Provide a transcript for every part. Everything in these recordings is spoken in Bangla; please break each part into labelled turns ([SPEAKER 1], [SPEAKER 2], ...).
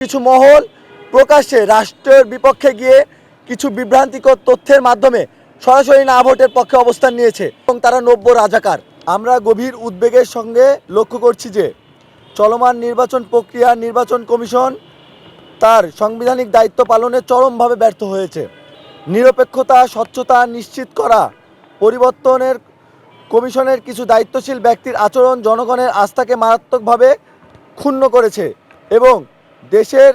[SPEAKER 1] কিছু মহল প্রকাশ্যে রাষ্ট্রের বিপক্ষে গিয়ে কিছু বিভ্রান্তিকর তথ্যের মাধ্যমে সরাসরি না ভোটের পক্ষে অবস্থান নিয়েছে এবং তারা নব্য রাজাকার। আমরা গভীর উদ্বেগের সঙ্গে লক্ষ্য করছি যে চলমান নির্বাচন প্রক্রিয়া নির্বাচন কমিশন তার সাংবিধানিক দায়িত্ব পালনে চরমভাবে ব্যর্থ হয়েছে। নিরপেক্ষতা স্বচ্ছতা নিশ্চিত করা পরিবর্তনের কমিশনের কিছু দায়িত্বশীল ব্যক্তির আচরণ জনগণের আস্থাকে মারাত্মকভাবে ক্ষুণ্ণ করেছে এবং দেশের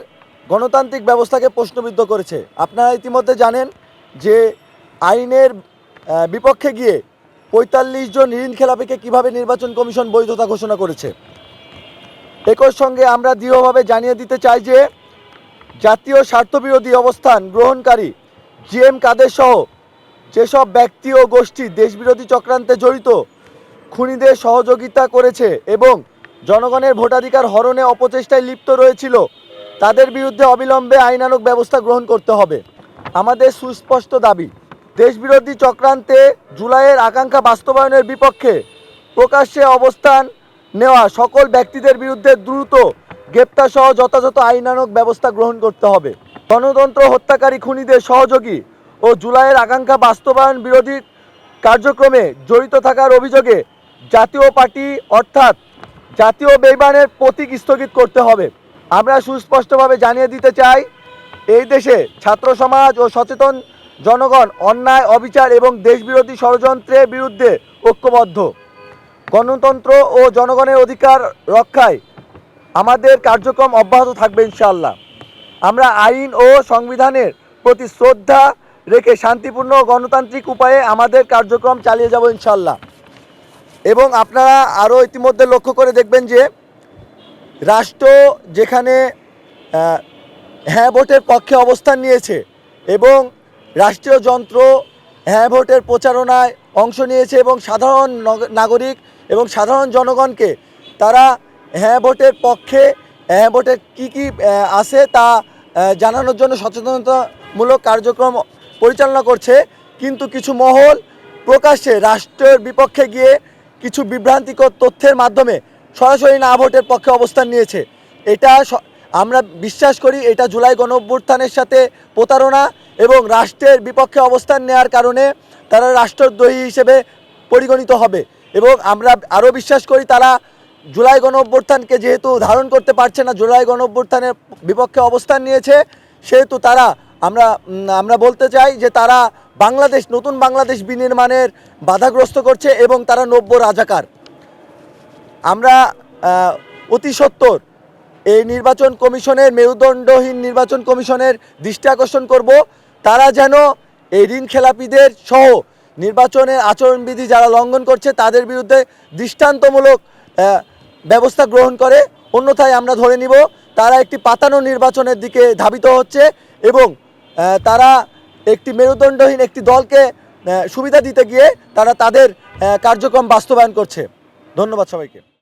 [SPEAKER 1] গণতান্ত্রিক ব্যবস্থাকে প্রশ্নবিদ্ধ করেছে। আপনারা ইতিমধ্যে জানেন যে আইনের বিপক্ষে গিয়ে ৪৫ জন ঋণ খেলাপিকে কীভাবে নির্বাচন কমিশন বৈধতা ঘোষণা করেছে। একই সঙ্গে আমরা দৃঢ়ভাবে জানিয়ে দিতে চাই যে জাতীয় স্বার্থবিরোধী অবস্থান গ্রহণকারী জিএম কাদের সহ যেসব ব্যক্তি ও গোষ্ঠী দেশবিরোধী চক্রান্তে জড়িত খুনিদের সহযোগিতা করেছে এবং জনগণের ভোটাধিকার হরণে অপচেষ্টায় লিপ্ত রয়েছিল তাদের বিরুদ্ধে অবিলম্বে আইনানুগ ব্যবস্থা গ্রহণ করতে হবে। আমাদের সুস্পষ্ট দাবি, দেশবিরোধী চক্রান্তে জুলাইয়ের আকাঙ্ক্ষা বাস্তবায়নের বিপক্ষে প্রকাশ্যে অবস্থান নেওয়া সকল ব্যক্তিদের বিরুদ্ধে দ্রুত গ্রেপ্তার সহ যথাযথ আইনানুগ ব্যবস্থা গ্রহণ করতে হবে। গণতন্ত্র হত্যাকারী খুনিদের সহযোগী ও জুলাইয়ের আকাঙ্ক্ষা বাস্তবায়ন বিরোধী কার্যক্রমে জড়িত থাকার অভিযোগে জাতীয় পার্টি অর্থাৎ জাতীয় বেইমানের প্রতীক স্থগিত করতে হবে। আমরা সুস্পষ্টভাবে জানিয়ে দিতে চাই, এই দেশে ছাত্র সমাজ ও সচেতন জনগণ অন্যায় অবিচার এবং দেশবিরোধী ষড়যন্ত্রের বিরুদ্ধে ঐক্যবদ্ধ। গণতন্ত্র ও জনগণের অধিকার রক্ষায় আমাদের কার্যক্রম অব্যাহত থাকবে ইনশাআল্লাহ। আমরা আইন ও সংবিধানের প্রতি শ্রদ্ধা রেখে শান্তিপূর্ণ গণতান্ত্রিক উপায়ে আমাদের কার্যক্রম চালিয়ে যাব ইনশাআল্লাহ। এবং আপনারা আরও ইতিমধ্যে লক্ষ্য করে দেখবেন যে রাষ্ট্র যেখানে হ্যাঁ ভোটের পক্ষে অবস্থান নিয়েছে এবং রাষ্ট্রীয় যন্ত্র হ্যাঁ ভোটের প্রচারণায় অংশ নিয়েছে এবং সাধারণ নাগরিক এবং সাধারণ জনগণকে তারা হ্যাঁ ভোটের পক্ষে হ্যাঁ ভোটের কী কী আছে তা জানানোর জন্য সচেতনতামূলক কার্যক্রম পরিচালনা করছে, কিন্তু কিছু মহল প্রকাশ্যে রাষ্ট্রের বিপক্ষে গিয়ে কিছু বিভ্রান্তিকর তথ্যের মাধ্যমে সরাসরি না ভোটের পক্ষে অবস্থান নিয়েছে। এটা আমরা বিশ্বাস করি এটা জুলাই গণঅভ্যুত্থানের সাথে প্রতারণা এবং রাষ্ট্রের বিপক্ষে অবস্থান নেওয়ার কারণে তারা রাষ্ট্রদ্রোহী হিসেবে পরিগণিত হবে এবং আমরা আরও বিশ্বাস করি তারা জুলাই গণঅভ্যুত্থানকে যেহেতু ধারণ করতে পারছে না, জুলাই গণঅভ্যুত্থানের বিপক্ষে অবস্থান নিয়েছে, সেহেতু তারা আমরা বলতে চাই যে তারা বাংলাদেশ নতুন বাংলাদেশ বিনির্মাণের বাধাগ্রস্ত করছে এবং তারা নব্য রাজাকার। আমরা অতি সত্বর এই নির্বাচন কমিশনের মেরুদণ্ডহীন নির্বাচন কমিশনের দৃষ্টি আকর্ষণ করব, তারা যেন এই ঋণ খেলাপিদের সহ নির্বাচনের আচরণবিধি যারা লঙ্ঘন করছে তাদের বিরুদ্ধে দৃষ্টান্তমূলক ব্যবস্থা গ্রহণ করে, অন্যথায় আমরা ধরে নিব তারা একটি পাতানো নির্বাচনের দিকে ধাবিত হচ্ছে এবং তারা একটি মেরুদণ্ডহীন একটি দলকে সুবিধা দিতে গিয়ে তারা তাদের কার্যক্রম বাস্তবায়ন করছে। ধন্যবাদ সবাইকে।